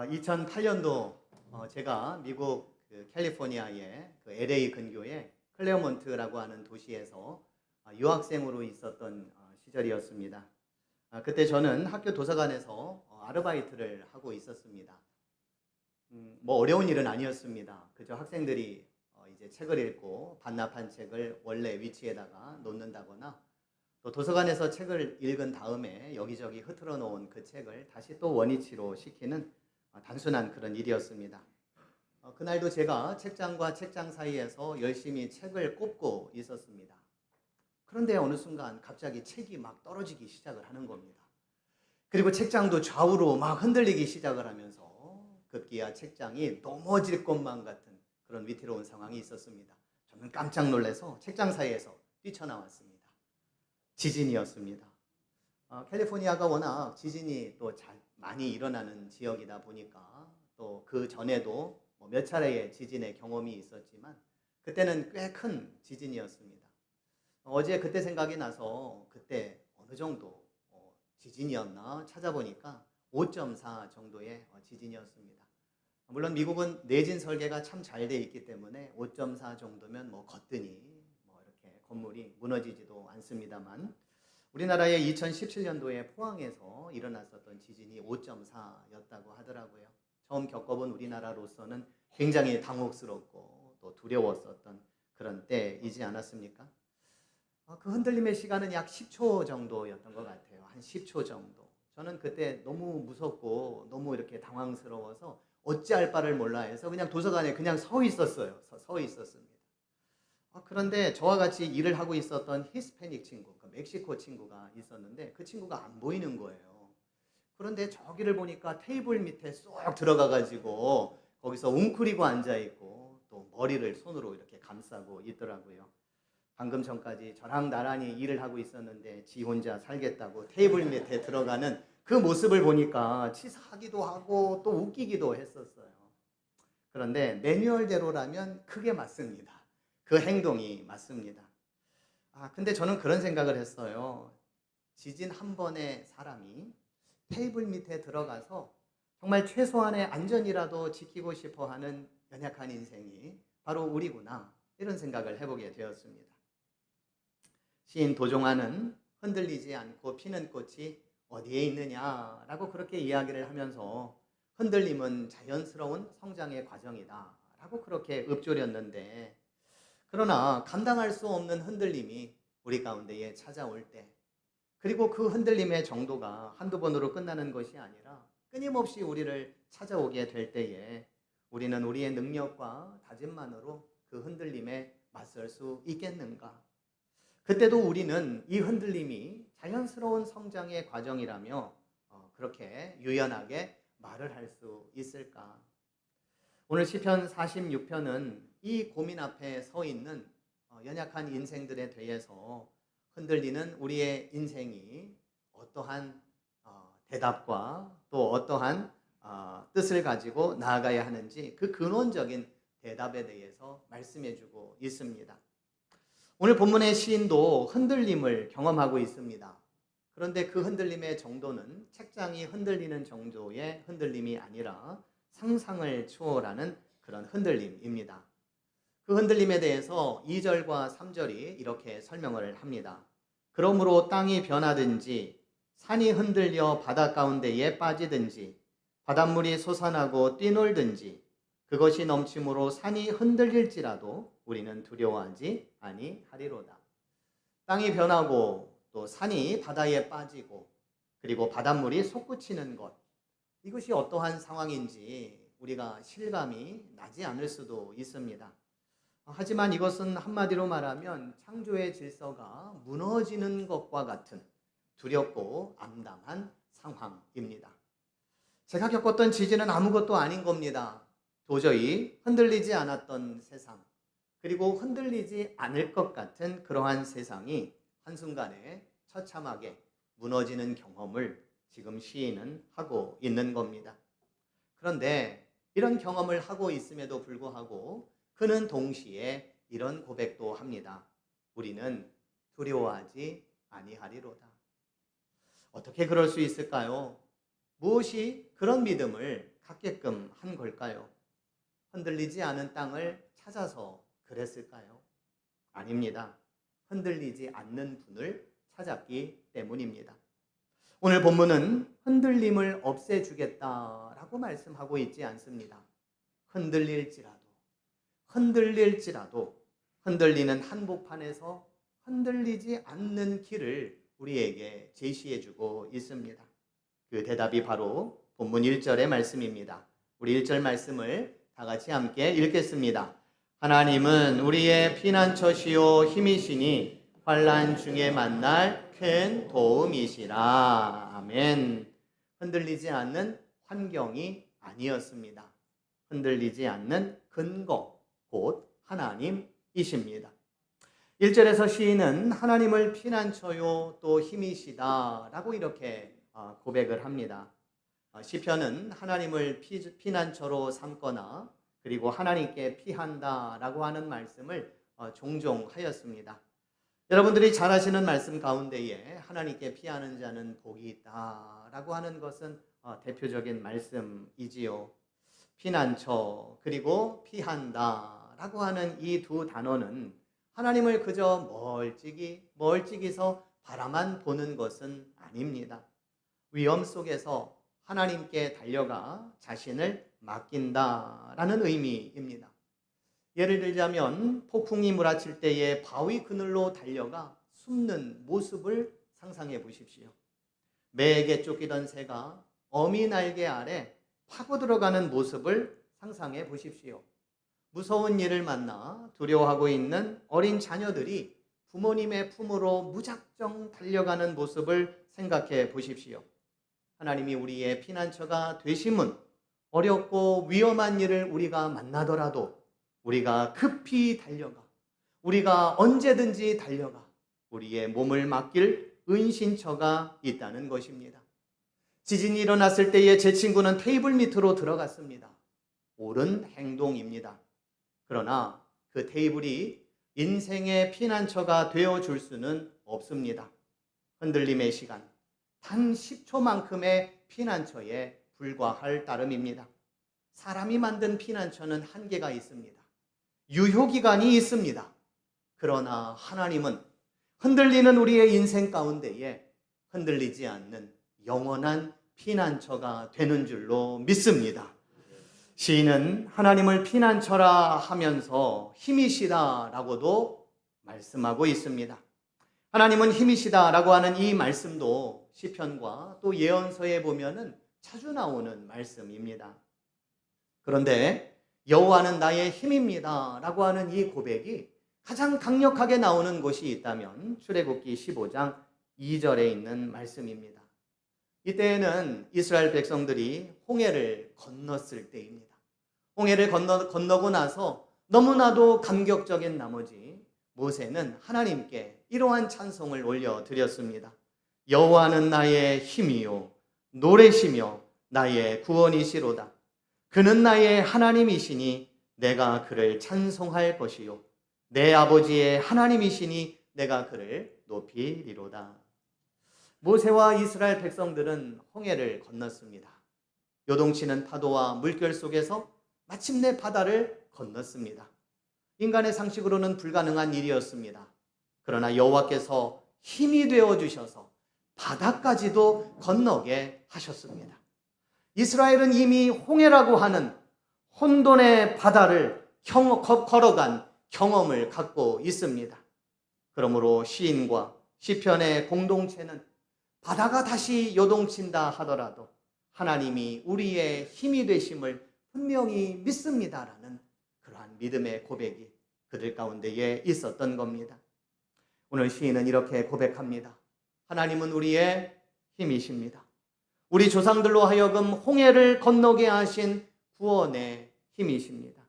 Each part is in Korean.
2008년도 제가 미국 캘리포니아의 LA 근교의 클레어몬트라고 하는 도시에서 유학생으로 있었던 시절이었습니다. 그때 저는 학교 도서관에서 아르바이트를 하고 있었습니다. 뭐 어려운 일은 아니었습니다. 그저 학생들이 이제 책을 읽고 반납한 책을 원래 위치에다가 놓는다거나 또 도서관에서 책을 읽은 다음에 여기저기 흐트러 놓은 그 책을 다시 또 원위치로 시키는 단순한 그런 일이었습니다. 그날도 제가 책장과 책장 사이에서 열심히 책을 꼽고 있었습니다. 그런데 어느 순간 갑자기 책이 막 떨어지기 시작을 하는 겁니다. 그리고 책장도 좌우로 막 흔들리기 시작을 하면서 급기야 책장이 넘어질 것만 같은 그런 위태로운 상황이 있었습니다. 저는 깜짝 놀라서 책장 사이에서 뛰쳐나왔습니다. 지진이었습니다. 캘리포니아가 워낙 지진이 또 많이 일어나는 지역이다 보니까 또 그 전에도 몇 차례의 지진의 경험이 있었지만 그때는 꽤 큰 지진이었습니다. 어제 그때 생각이 나서 그때 어느 정도 지진이었나 찾아보니까 5.4 정도의 지진이었습니다. 물론 미국은 내진 설계가 참 잘 돼 있기 때문에 5.4 정도면 거뜬히 이렇게 건물이 무너지지도 않습니다만 우리나라의 2017년도에 포항에서 일어났었던 지진이 5.4였다고 하더라고요. 처음 겪어본 우리나라로서는 굉장히 당혹스럽고 또 두려웠었던 그런 때이지 않았습니까? 그 흔들림의 시간은 약 10초 정도였던 것 같아요. 한 10초 정도. 저는 그때 너무 무섭고 너무 이렇게 당황스러워서 어찌할 바를 몰라 해서 그냥 도서관에 그냥 서 있었어요. 서 있었습니다. 그런데 저와 같이 일을 하고 있었던 히스패닉 친구, 멕시코 친구가 있었는데 그 친구가 안 보이는 거예요. 그런데 저기를 보니까 테이블 밑에 쏙 들어가가지고 거기서 웅크리고 앉아있고 또 머리를 손으로 이렇게 감싸고 있더라고요. 방금 전까지 저랑 나란히 일을 하고 있었는데 지 혼자 살겠다고 테이블 밑에 들어가는 그 모습을 보니까 치사하기도 하고 또 웃기기도 했었어요. 그런데 매뉴얼대로라면 그게 맞습니다. 그 행동이 맞습니다. 근데 저는 그런 생각을 했어요. 지진 한 번에 사람이 테이블 밑에 들어가서 정말 최소한의 안전이라도 지키고 싶어 하는 연약한 인생이 바로 우리구나. 이런 생각을 해보게 되었습니다. 시인 도종환은 흔들리지 않고 피는 꽃이 어디에 있느냐라고 그렇게 이야기를 하면서 흔들림은 자연스러운 성장의 과정이다 라고 그렇게 읊조렸는데 그러나 감당할 수 없는 흔들림이 우리 가운데에 찾아올 때 그리고 그 흔들림의 정도가 한두 번으로 끝나는 것이 아니라 끊임없이 우리를 찾아오게 될 때에 우리는 우리의 능력과 다짐만으로 그 흔들림에 맞설 수 있겠는가? 그때도 우리는 이 흔들림이 자연스러운 성장의 과정이라며 그렇게 유연하게 말을 할 수 있을까? 오늘 시편 46편은 이 고민 앞에 서 있는 연약한 인생들에 대해서 흔들리는 우리의 인생이 어떠한 대답과 또 어떠한 뜻을 가지고 나아가야 하는지 그 근원적인 대답에 대해서 말씀해주고 있습니다. 오늘 본문의 시인도 흔들림을 경험하고 있습니다. 그런데 그 흔들림의 정도는 책장이 흔들리는 정도의 흔들림이 아니라 상상을 초월하는 그런 흔들림입니다. 그 흔들림에 대해서 2절과 3절이 이렇게 설명을 합니다. 그러므로 땅이 변하든지 산이 흔들려 바다 가운데에 빠지든지 바닷물이 솟아나고 뛰놀든지 그것이 넘침으로 산이 흔들릴지라도 우리는 두려워하지 아니하리로다. 땅이 변하고 또 산이 바다에 빠지고 그리고 바닷물이 솟구치는 것, 이것이 어떠한 상황인지 우리가 실감이 나지 않을 수도 있습니다. 하지만 이것은 한마디로 말하면 창조의 질서가 무너지는 것과 같은 두렵고 암담한 상황입니다. 제가 겪었던 지진은 아무것도 아닌 겁니다. 도저히 흔들리지 않았던 세상, 그리고 흔들리지 않을 것 같은 그러한 세상이 한순간에 처참하게 무너지는 경험을 지금 시인은 하고 있는 겁니다. 그런데 이런 경험을 하고 있음에도 불구하고 그는 동시에 이런 고백도 합니다. 우리는 두려워하지 아니하리로다. 어떻게 그럴 수 있을까요? 무엇이 그런 믿음을 갖게끔 한 걸까요? 흔들리지 않은 땅을 찾아서 그랬을까요? 아닙니다. 흔들리지 않는 분을 찾았기 때문입니다. 오늘 본문은 흔들림을 없애주겠다라고 말씀하고 있지 않습니다. 흔들릴지라도 흔들리는 한복판에서 흔들리지 않는 길을 우리에게 제시해주고 있습니다. 그 대답이 바로 본문 1절의 말씀입니다. 우리 1절 말씀을 다 같이 함께 읽겠습니다. 하나님은 우리의 피난처시요 힘이시니 환난 중에 만날 큰 도움이시라. 아멘. 흔들리지 않는 환경이 아니었습니다. 흔들리지 않는 근거, 곧 하나님이십니다. 1절에서 시인은 하나님을 피난처요 또 힘이시다라고 이렇게 고백을 합니다. 시편은 하나님을 피난처로 삼거나 그리고 하나님께 피한다라고 하는 말씀을 종종 하였습니다. 여러분들이 잘 아시는 말씀 가운데에 하나님께 피하는 자는 복이 있다라고 하는 것은 대표적인 말씀이지요. 피난처 그리고 피한다라고 하는 이 두 단어는 하나님을 그저 멀찍이서 바라만 보는 것은 아닙니다. 위험 속에서 하나님께 달려가 자신을 맡긴다라는 의미입니다. 예를 들자면 폭풍이 몰아칠 때에 바위 그늘로 달려가 숨는 모습을 상상해 보십시오. 매에게 쫓기던 새가 어미 날개 아래 파고 들어가는 모습을 상상해 보십시오. 무서운 일을 만나 두려워하고 있는 어린 자녀들이 부모님의 품으로 무작정 달려가는 모습을 생각해 보십시오. 하나님이 우리의 피난처가 되심은 어렵고 위험한 일을 우리가 만나더라도 우리가 급히 달려가, 우리가 언제든지 달려가 우리의 몸을 맡길 은신처가 있다는 것입니다. 지진이 일어났을 때에 제 친구는 테이블 밑으로 들어갔습니다. 옳은 행동입니다. 그러나 그 테이블이 인생의 피난처가 되어줄 수는 없습니다. 흔들림의 시간, 단 10초만큼의 피난처에 불과할 따름입니다. 사람이 만든 피난처는 한계가 있습니다. 유효기간이 있습니다. 그러나 하나님은 흔들리는 우리의 인생 가운데에 흔들리지 않는 영원한 피난처가 되는 줄로 믿습니다. 시인은 하나님을 피난처라 하면서 힘이시다라고도 말씀하고 있습니다. 하나님은 힘이시다라고 하는 이 말씀도 시편과 또 예언서에 보면은 자주 나오는 말씀입니다. 그런데 여호와는 나의 힘입니다 라고 하는 이 고백이 가장 강력하게 나오는 곳이 있다면 출애굽기 15장 2절에 있는 말씀입니다. 이때에는 이스라엘 백성들이 홍해를 건넜을 때입니다. 홍해를 건너고 나서 너무나도 감격적인 나머지 모세는 하나님께 이러한 찬송을 올려드렸습니다. 여호와는 나의 힘이요 노래시며 나의 구원이시로다. 그는 나의 하나님이시니 내가 그를 찬송할 것이요 내 아버지의 하나님이시니 내가 그를 높이리로다. 모세와 이스라엘 백성들은 홍해를 건넜습니다. 요동치는 파도와 물결 속에서 마침내 바다를 건넜습니다. 인간의 상식으로는 불가능한 일이었습니다. 그러나 여호와께서 힘이 되어주셔서 바다까지도 건너게 하셨습니다. 이스라엘은 이미 홍해라고 하는 혼돈의 바다를 걸어간 경험을 갖고 있습니다. 그러므로 시인과 시편의 공동체는 바다가 다시 요동친다 하더라도 하나님이 우리의 힘이 되심을 분명히 믿습니다라는 그러한 믿음의 고백이 그들 가운데에 있었던 겁니다. 오늘 시인은 이렇게 고백합니다. 하나님은 우리의 힘이십니다. 우리 조상들로 하여금 홍해를 건너게 하신 구원의 힘이십니다.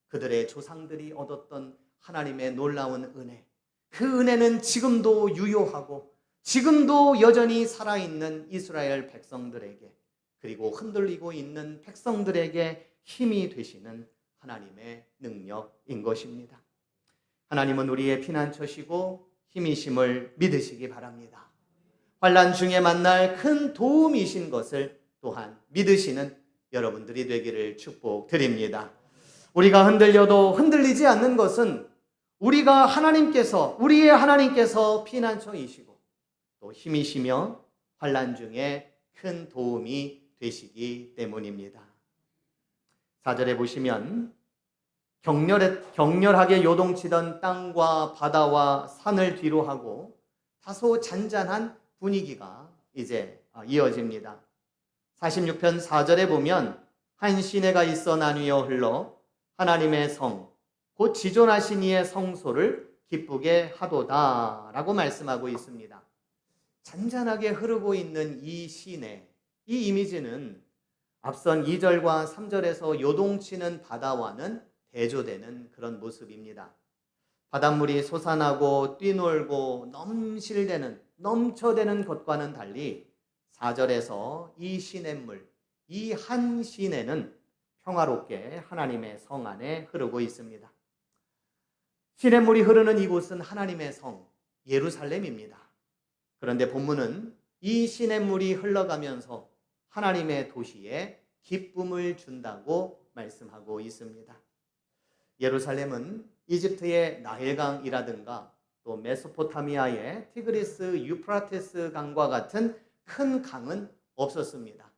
그들의 조상들이 얻었던 하나님의 놀라운 은혜, 그 은혜는 지금도 유효하고 지금도 여전히 살아있는 이스라엘 백성들에게 그리고 흔들리고 있는 백성들에게 힘이 되시는 하나님의 능력인 것입니다. 하나님은 우리의 피난처시고 힘이심을 믿으시기 바랍니다. 환난 중에 만날 큰 도움이신 것을 또한 믿으시는 여러분들이 되기를 축복드립니다. 우리가 흔들려도 흔들리지 않는 것은 우리의 하나님께서 피난처이시고 또 힘이시며 환난 중에 큰 도움이 되시기 때문입니다. 4절에 보시면 격렬하게 요동치던 땅과 바다와 산을 뒤로 하고 다소 잔잔한 분위기가 이제 이어집니다. 46편 4절에 보면 한 시내가 있어 나뉘어 흘러 하나님의 성 곧 지존하신 이의 성소를 기쁘게 하도다 라고 말씀하고 있습니다. 잔잔하게 흐르고 있는 이 시내, 이 이미지는 앞선 2절과 3절에서 요동치는 바다와는 대조되는 그런 모습입니다. 바닷물이 솟아나고 뛰놀고 넘쳐대는 것과는 달리 4절에서 이 시냇물, 이 한 시내는 평화롭게 하나님의 성 안에 흐르고 있습니다. 시냇물이 흐르는 이곳은 하나님의 성 예루살렘입니다. 그런데 본문은 이 시냇물이 흘러가면서 하나님의 도시에 기쁨을 준다고 말씀하고 있습니다. 예루살렘은 이집트의 나일강이라든가 또 메소포타미아의 티그리스 유프라테스 강과 같은 큰 강은 없었습니다.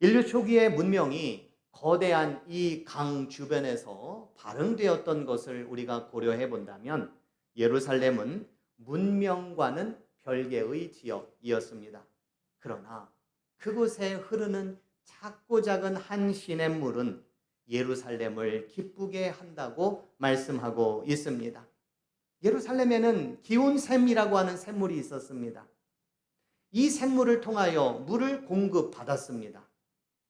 인류 초기의 문명이 거대한 이 강 주변에서 발흥되었던 것을 우리가 고려해 본다면 예루살렘은 문명과는 별개의 지역이었습니다. 그러나 그곳에 흐르는 작고 작은 한 시냇물은 예루살렘을 기쁘게 한다고 말씀하고 있습니다. 예루살렘에는 기온샘이라고 하는 샘물이 있었습니다. 이 샘물을 통하여 물을 공급받았습니다.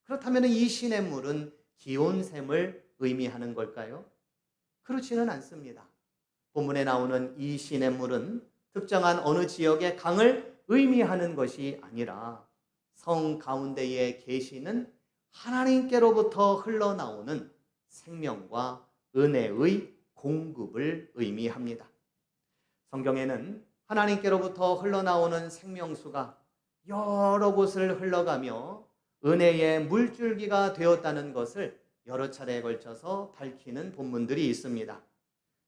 그렇다면 이 시냇물은 기온샘을 의미하는 걸까요? 그렇지는 않습니다. 본문에 나오는 이 시냇물은 특정한 어느 지역의 강을 의미하는 것이 아니라 성 가운데에 계시는 하나님께로부터 흘러나오는 생명과 은혜의 공급을 의미합니다. 성경에는 하나님께로부터 흘러나오는 생명수가 여러 곳을 흘러가며 은혜의 물줄기가 되었다는 것을 여러 차례에 걸쳐서 밝히는 본문들이 있습니다.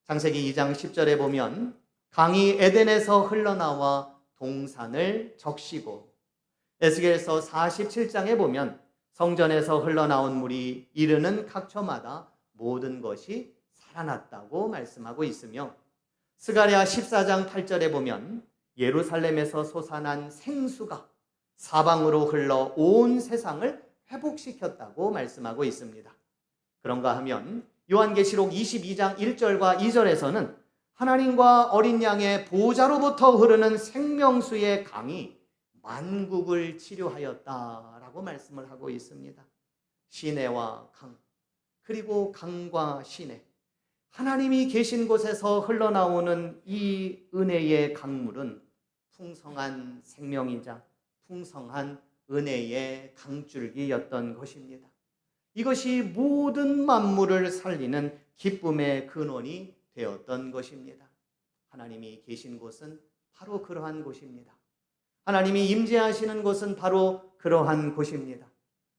창세기 2장 10절에 보면 강이 에덴에서 흘러나와 동산을 적시고, 에스겔서 47장에 보면 성전에서 흘러나온 물이 이르는 각처마다 모든 것이 살아났다고 말씀하고 있으며, 스가랴 14장 8절에 보면 예루살렘에서 솟아난 생수가 사방으로 흘러 온 세상을 회복시켰다고 말씀하고 있습니다. 그런가 하면 요한계시록 22장 1절과 2절에서는 하나님과 어린 양의 보좌로부터 흐르는 생명수의 강이 만국을 치료하였다라고 말씀을 하고 있습니다. 시내와 강, 그리고 강과 시내, 하나님이 계신 곳에서 흘러나오는 이 은혜의 강물은 풍성한 생명이자 풍성한 은혜의 강줄기였던 것입니다. 이것이 모든 만물을 살리는 기쁨의 근원이 되었던 것입니다. 하나님이 계신 곳은 바로 그러한 곳입니다. 하나님이 임재하시는 곳은 바로 그러한 곳입니다.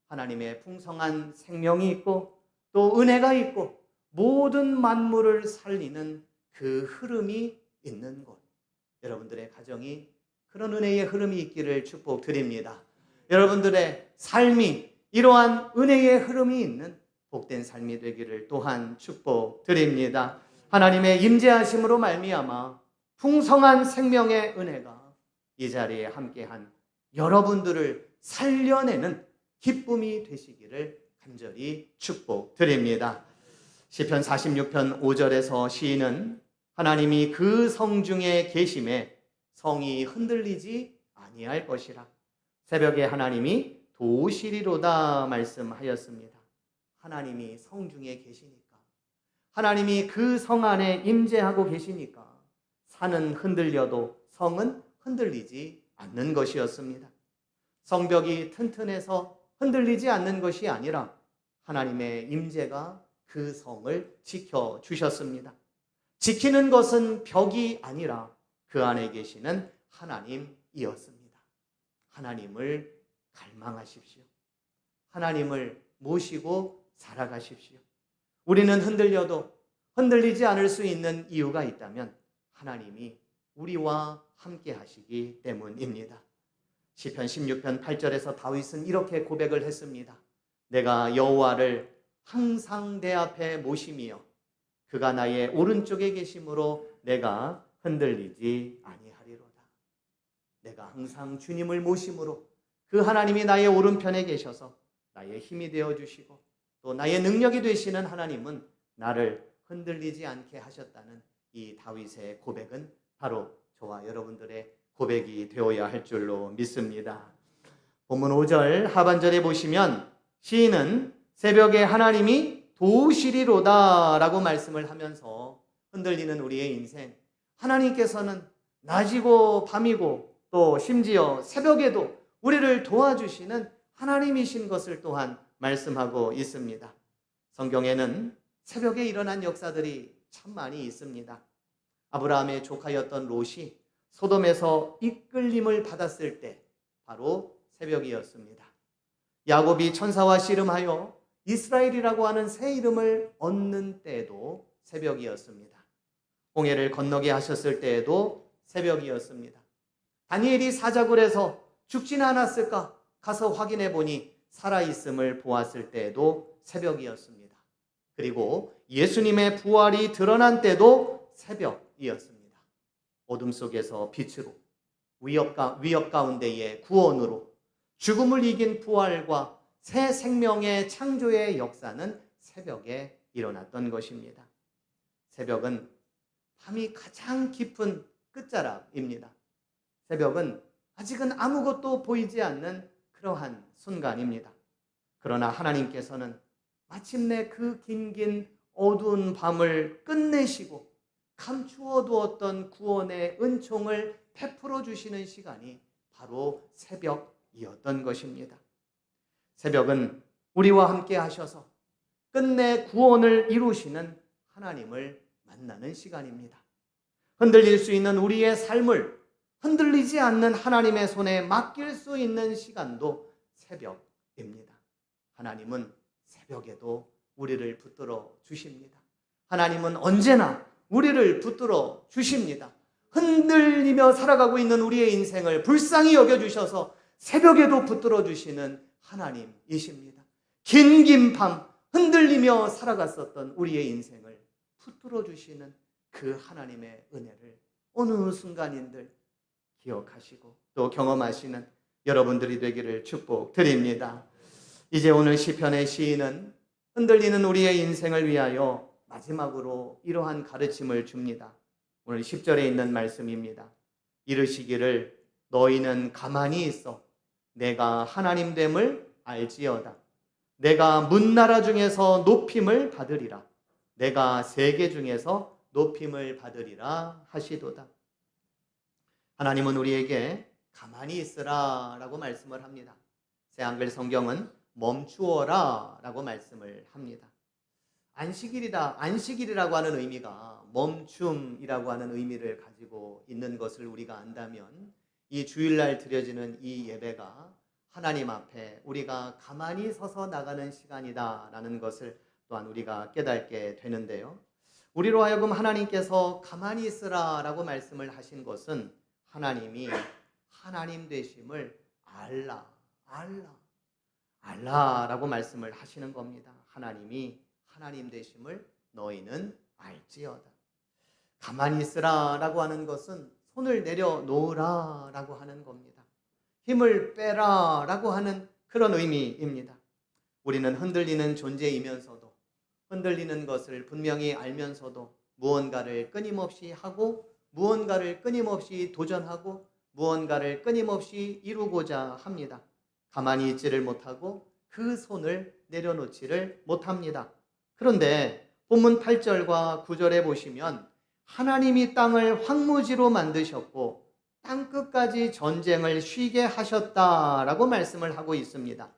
하나님의 풍성한 생명이 있고 또 은혜가 있고 모든 만물을 살리는 그 흐름이 있는 곳. 여러분들의 가정이 그런 은혜의 흐름이 있기를 축복드립니다. 여러분들의 삶이 이러한 은혜의 흐름이 있는 복된 삶이 되기를 또한 축복드립니다. 하나님의 임재하심으로 말미암아 풍성한 생명의 은혜가 이 자리에 함께한 여러분들을 살려내는 기쁨이 되시기를 간절히 축복드립니다. 시편 46편 5절에서 시인은 하나님이 그 성 중에 계심에 성이 흔들리지 아니할 것이라, 새벽에 하나님이 도우시리로다 말씀하였습니다. 하나님이 성 중에 계시니까, 하나님이 그 성 안에 임재하고 계시니까 산은 흔들려도 성은 흔들리지 않는 것이었습니다. 성벽이 튼튼해서 흔들리지 않는 것이 아니라 하나님의 임재가 그 성을 지켜주셨습니다. 지키는 것은 벽이 아니라 그 안에 계시는 하나님이었습니다. 하나님을 갈망하십시오. 하나님을 모시고 살아가십시오. 우리는 흔들려도 흔들리지 않을 수 있는 이유가 있다면 하나님이 우리와 함께 하시기 때문입니다. 시편 16편 8절에서 다윗은 이렇게 고백을 했습니다. 내가 여호와를 항상 내 앞에 모심이여 그가 나의 오른쪽에 계심으로 내가 흔들리지 아니하리로다. 내가 항상 주님을 모심으로 그 하나님이 나의 오른편에 계셔서 나의 힘이 되어주시고 또 나의 능력이 되시는 하나님은 나를 흔들리지 않게 하셨다는 이 다윗의 고백은 바로 저와 여러분들의 고백이 되어야 할 줄로 믿습니다. 본문 5절 하반절에 보시면 시인은 새벽에 하나님이 도우시리로다 라고 말씀을 하면서 흔들리는 우리의 인생, 하나님께서는 낮이고 밤이고 또 심지어 새벽에도 우리를 도와주시는 하나님이신 것을 또한 말씀하고 있습니다. 성경에는 새벽에 일어난 역사들이 참 많이 있습니다. 아브라함의 조카였던 롯이 소돔에서 이끌림을 받았을 때 바로 새벽이었습니다. 야곱이 천사와 씨름하여 이스라엘이라고 하는 새 이름을 얻는 때에도 새벽이었습니다. 홍해를 건너게 하셨을 때에도 새벽이었습니다. 다니엘이 사자굴에서 죽지는 않았을까 가서 확인해 보니 살아있음을 보았을 때에도 새벽이었습니다. 그리고 예수님의 부활이 드러난 때도 새벽이었습니다. 어둠 속에서 빛으로, 위협 가운데의 구원으로, 죽음을 이긴 부활과 새 생명의 창조의 역사는 새벽에 일어났던 것입니다. 새벽은 밤이 가장 깊은 끝자락입니다. 새벽은 아직은 아무것도 보이지 않는 그러한 순간입니다. 그러나 하나님께서는 마침내 그 긴 어두운 밤을 끝내시고 감추어 두었던 구원의 은총을 베풀어 주시는 시간이 바로 새벽이었던 것입니다. 새벽은 우리와 함께 하셔서 끝내 구원을 이루시는 하나님을 만나는 시간입니다. 흔들릴 수 있는 우리의 삶을 흔들리지 않는 하나님의 손에 맡길 수 있는 시간도 새벽입니다. 하나님은 새벽에도 우리를 붙들어 주십니다. 하나님은 언제나 우리를 붙들어 주십니다. 흔들리며 살아가고 있는 우리의 인생을 불쌍히 여겨주셔서 새벽에도 붙들어 주시는 하나님이십니다. 긴 밤 흔들리며 살아갔었던 우리의 인생을 붙들어 주시는 그 하나님의 은혜를 어느 순간인들 기억하시고 또 경험하시는 여러분들이 되기를 축복드립니다. 이제 오늘 시편의 시인은 흔들리는 우리의 인생을 위하여 마지막으로 이러한 가르침을 줍니다. 오늘 10절에 있는 말씀입니다. 이르시기를 너희는 가만히 있어 내가 하나님 됨을 알지어다. 내가 문나라 중에서 높임을 받으리라. 내가 세계 중에서 높임을 받으리라 하시도다. 하나님은 우리에게 가만히 있으라 라고 말씀을 합니다. 새한글 성경은 멈추어라 라고 말씀을 합니다. 안식일이라고 하는 의미가 멈춤이라고 하는 의미를 가지고 있는 것을 우리가 안다면 이 주일날 드려지는 이 예배가 하나님 앞에 우리가 가만히 서서 나가는 시간이다 라는 것을 또한 우리가 깨닫게 되는데요. 우리로 하여금 하나님께서 가만히 있으라 라고 말씀을 하신 것은 하나님이 하나님 되심을 알라라고 말씀을 하시는 겁니다. 하나님이 하나님 되심을 너희는 알지어다. 가만히 있으라 라고 하는 것은 손을 내려놓으라 라고 하는 겁니다. 힘을 빼라 라고 하는 그런 의미입니다. 우리는 흔들리는 존재이면서도 흔들리는 것을 분명히 알면서도 무언가를 끊임없이 하고 무언가를 끊임없이 도전하고 무언가를 끊임없이 이루고자 합니다. 가만히 있지를 못하고 그 손을 내려놓지를 못합니다. 그런데 본문 8절과 9절에 보시면 하나님이 땅을 황무지로 만드셨고 땅끝까지 전쟁을 쉬게 하셨다라고 말씀을 하고 있습니다.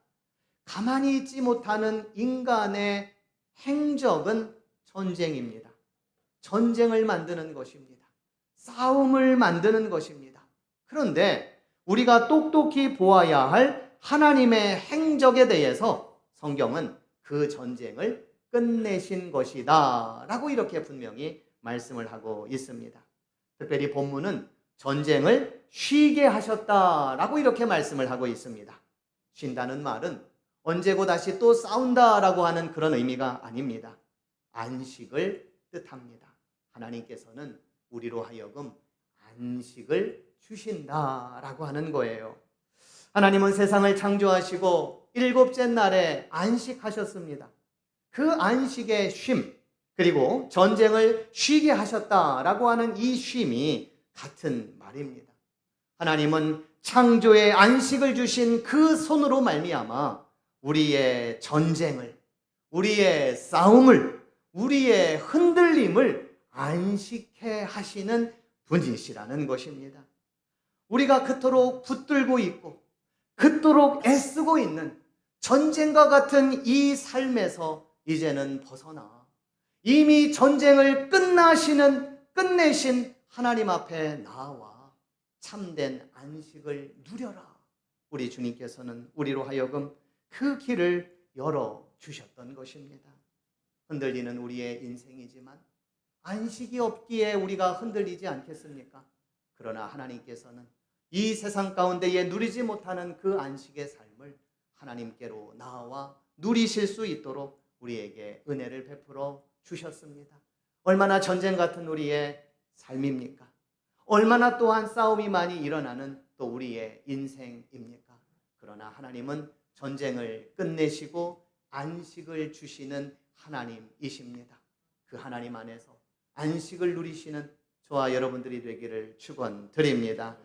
가만히 있지 못하는 인간의 행적은 전쟁입니다. 전쟁을 만드는 것입니다. 싸움을 만드는 것입니다. 그런데 우리가 똑똑히 보아야 할 하나님의 행적에 대해서 성경은 그 전쟁을 끝내신 것이다 라고 이렇게 분명히 말씀을 하고 있습니다. 특별히 본문은 전쟁을 쉬게 하셨다라고 이렇게 말씀을 하고 있습니다. 쉰다는 말은 언제고 다시 또 싸운다라고 하는 그런 의미가 아닙니다. 안식을 뜻합니다. 하나님께서는 우리로 하여금 안식을 주신다라고 하는 거예요. 하나님은 세상을 창조하시고 일곱째 날에 안식하셨습니다. 그 안식의 쉼, 그리고 전쟁을 쉬게 하셨다라고 하는 이 쉼이 같은 말입니다. 하나님은 창조의 안식을 주신 그 손으로 말미암아 우리의 전쟁을, 우리의 싸움을, 우리의 흔들림을 안식해 하시는 분이시라는 것입니다. 우리가 그토록 붙들고 있고 그토록 애쓰고 있는 전쟁과 같은 이 삶에서 이제는 벗어나 이미 전쟁을 끝내신 하나님 앞에 나와 참된 안식을 누려라. 우리 주님께서는 우리로 하여금 그 길을 열어주셨던 것입니다. 흔들리는 우리의 인생이지만 안식이 없기에 우리가 흔들리지 않겠습니까? 그러나 하나님께서는 이 세상 가운데에 누리지 못하는 그 안식의 삶을 하나님께로 나와 누리실 수 있도록 우리에게 은혜를 베풀어 주셨습니다. 얼마나 전쟁 같은 우리의 삶입니까? 얼마나 또한 싸움이 많이 일어나는 또 우리의 인생입니까? 그러나 하나님은 전쟁을 끝내시고 안식을 주시는 하나님이십니다. 그 하나님 안에서 안식을 누리시는 저와 여러분들이 되기를 축원드립니다.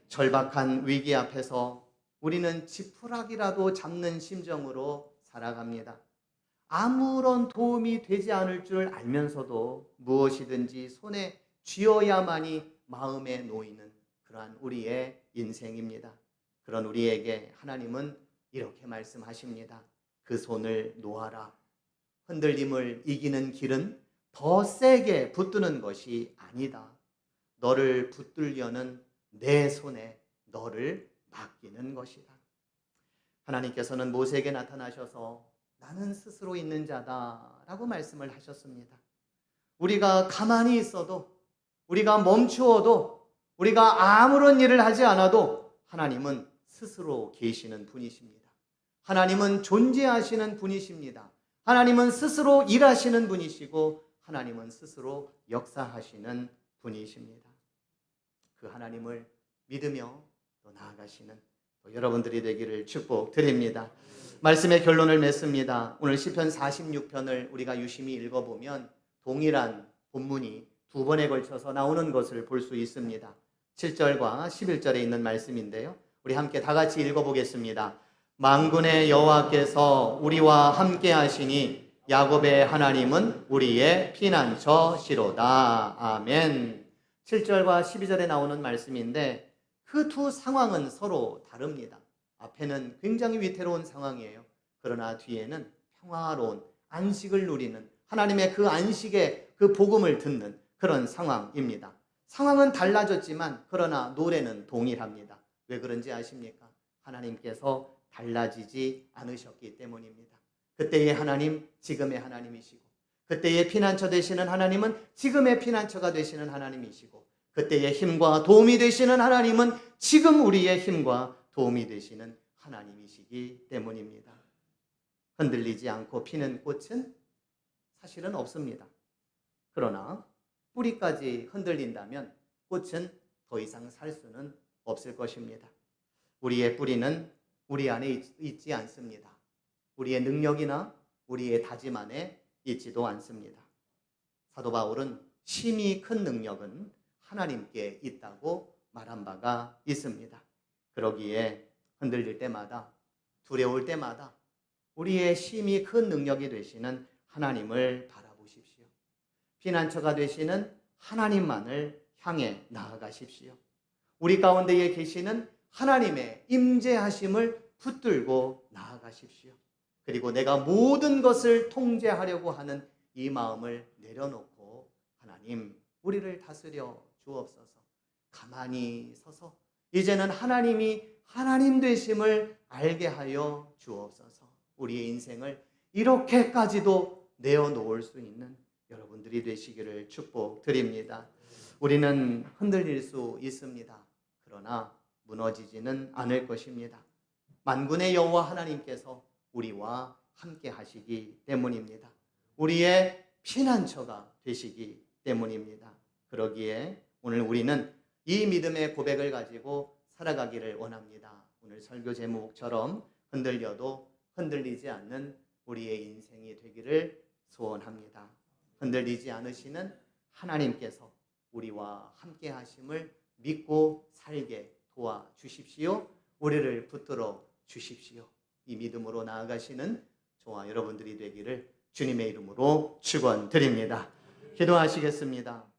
절박한 위기 앞에서 우리는 지푸라기라도 잡는 심정으로 살아갑니다. 아무런 도움이 되지 않을 줄 알면서도 무엇이든지 손에 쥐어야만이 마음에 놓이는 그러한 우리의 인생입니다. 그런 우리에게 하나님은 이렇게 말씀하십니다. 그 손을 놓아라. 흔들림을 이기는 길은 더 세게 붙드는 것이 아니다. 너를 붙들려는 내 손에 너를 맡기는 것이다. 하나님께서는 모세에게 나타나셔서 나는 스스로 있는 자다 라고 말씀을 하셨습니다. 우리가 가만히 있어도, 우리가 멈추어도, 우리가 아무런 일을 하지 않아도 하나님은 스스로 계시는 분이십니다. 하나님은 존재하시는 분이십니다. 하나님은 스스로 일하시는 분이시고 하나님은 스스로 역사하시는 분이십니다. 그 하나님을 믿으며 또 나아가시는 또 여러분들이 되기를 축복드립니다. 말씀의 결론을 맺습니다. 오늘 시편 46편을 우리가 유심히 읽어보면 동일한 본문이 두 번에 걸쳐서 나오는 것을 볼 수 있습니다. 7절과 11절에 있는 말씀인데요. 우리 함께 다 같이 읽어보겠습니다. 만군의 여호와께서 우리와 함께 하시니 야곱의 하나님은 우리의 피난처시로다. 아멘. 7절과 12절에 나오는 말씀인데 그 두 상황은 서로 다릅니다. 앞에는 굉장히 위태로운 상황이에요. 그러나 뒤에는 평화로운 안식을 누리는 하나님의 그 안식의 그 복음을 듣는 그런 상황입니다. 상황은 달라졌지만 그러나 노래는 동일합니다. 왜 그런지 아십니까? 하나님께서 달라지지 않으셨기 때문입니다. 그때의 하나님, 지금의 하나님이시고 그때의 피난처 되시는 하나님은 지금의 피난처가 되시는 하나님이시고 그때의 힘과 도움이 되시는 하나님은 지금 우리의 힘과 도움이 되시는 하나님이시기 때문입니다. 흔들리지 않고 피는 꽃은 사실은 없습니다. 그러나 뿌리까지 흔들린다면 꽃은 더 이상 살 수는 없을 것입니다. 우리의 뿌리는 우리 안에 있지 않습니다. 우리의 능력이나 우리의 다짐 안에 있지도 않습니다. 사도 바울은 심히 큰 능력은 하나님께 있다고 말한 바가 있습니다. 그러기에 흔들릴 때마다 두려울 때마다 우리의 심히 큰 능력이 되시는 하나님을 바라보십시오. 피난처가 되시는 하나님만을 향해 나아가십시오. 우리 가운데에 계시는 하나님의 임재하심을 붙들고 나아가십시오. 그리고 내가 모든 것을 통제하려고 하는 이 마음을 내려놓고 하나님 우리를 다스려 주옵소서. 가만히 서서 이제는 하나님이 하나님 되심을 알게 하여 주옵소서. 우리의 인생을 이렇게까지도 내어놓을 수 있는 여러분들이 되시기를 축복드립니다. 우리는 흔들릴 수 있습니다. 그러나 무너지지는 않을 것입니다. 만군의 여호와 하나님께서 우리와 함께 하시기 때문입니다. 우리의 피난처가 되시기 때문입니다. 그러기에 오늘 우리는 이 믿음의 고백을 가지고 살아가기를 원합니다. 오늘 설교 제목처럼 흔들려도 흔들리지 않는 우리의 인생이 되기를 소원합니다. 흔들리지 않으시는 하나님께서 우리와 함께 하심을 믿고 살게 도와주십시오. 우리를 붙들어 주십시오. 이 믿음으로 나아가시는 저와 여러분들이 되기를 주님의 이름으로 축원드립니다. 기도하시겠습니다.